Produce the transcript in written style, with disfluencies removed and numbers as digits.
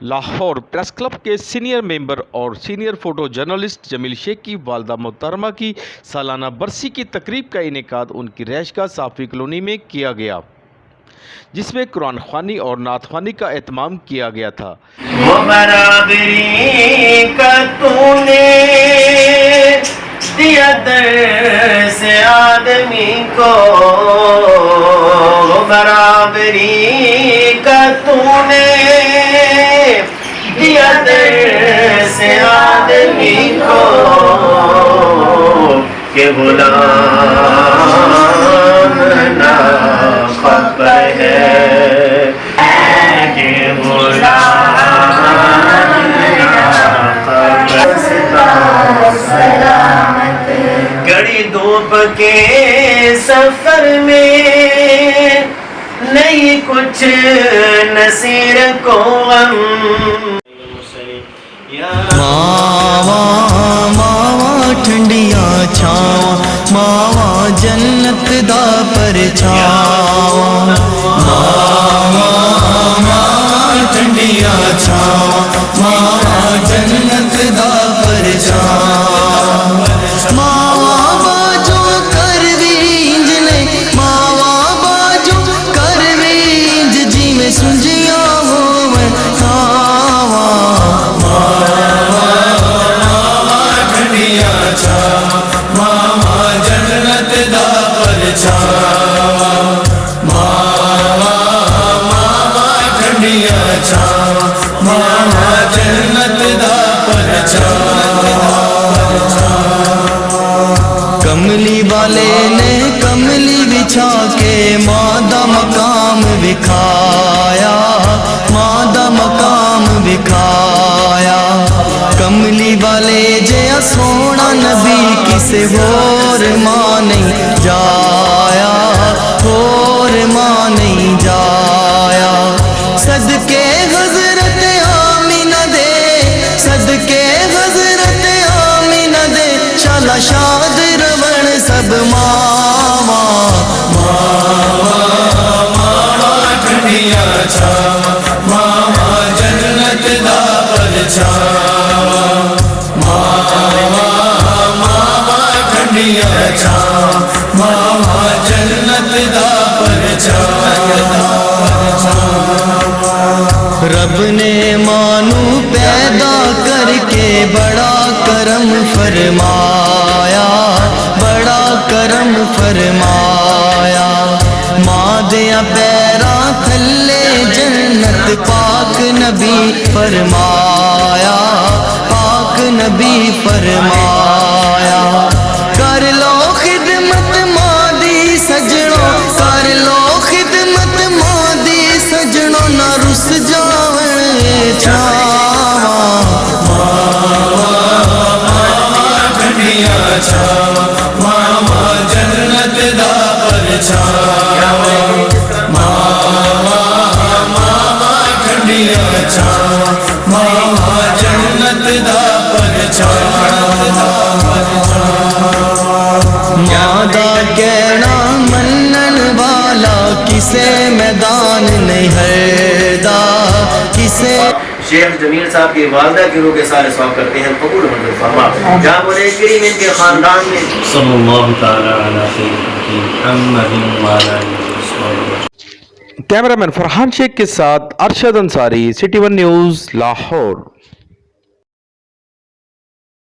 Lahore press club के senior member और senior photo journalist Jameel Sheikh की वालदा मोहतरमा की सालाना बरसी की तकरीब का इनेकाद उनकी रहायशगाह साफ़ी कॉलोनी में किया गया, जिसमें कुरान ख्वानी और नात ख्वानी का एहतमाम किया गया था। वो बराबरी का तूने दिया दर से आदमी को, वो बराबरी का तूने दिया दर से आदमी को, के गुलाम ना खबर है, के गुलाम गड़ी धूप के सफर में नहीं कुछ नसीर को गम। मावा मावा ठंडिया छावा, मावा जन्नत दा परछावा, मावा मावा ठंडिया छावा, मावा जन्नत दा परछावा, मावा बाजो कर वींज ने, मावा बाजो कर वींज जिमें सुंजिया होवे सावा, मावा जन्नत दा परछावा, मावा मावा ठंडिया छावा, मावा जन्नत दा परछावा। कमली वाले ने कमली बिछा के माँ दा मकाम विखाया, माँ दा मकाम विखाया, कमली वाले जया सोना नबी किसे होर मां नहीं जाया, होर मां नहीं जाया, सदके हजरत आमीना दे, सदके हजरत आमीना दे, शाला शाद रवण सब मावा, मावा मावा ठंडिया छावा, मावा जन्नत दा परछावा, मावा मावा ठंडिया छावा, मावा जन्नत दा परछावा। रब ने मानू पैदा करके बड़ा करम फरमाया, बड़ा करम फरमाया, माँ दिया पैरा थल्ले जन्नत पाक नबी फरमाया, पाक नबी फरमाया, कर लो खिदमत माँ दी सजनों, कर लो खिदमत माँ दी सजनों, ना रुस जावन छावा, मावा मावा ठंडिया छावा, मावा जन्नत दा परछावा, मावा मावा ठंडिया छावा, मावा जन्नत दा परछावा। यादा कहना मनन वाला किसे मैदान नहीं हरदा, किसे शेख जमील साहब की वालदा की रूह के सारे सवाब करते हैं, कबूल मंजूर फरमा। जहाँ बोले करीम इनके खानदान में सल्लल्लाहु तआला अलैहि वसल्लम। कैमरामैन फरहान शेख के साथ Arshad Ansari, city one news, Lahore.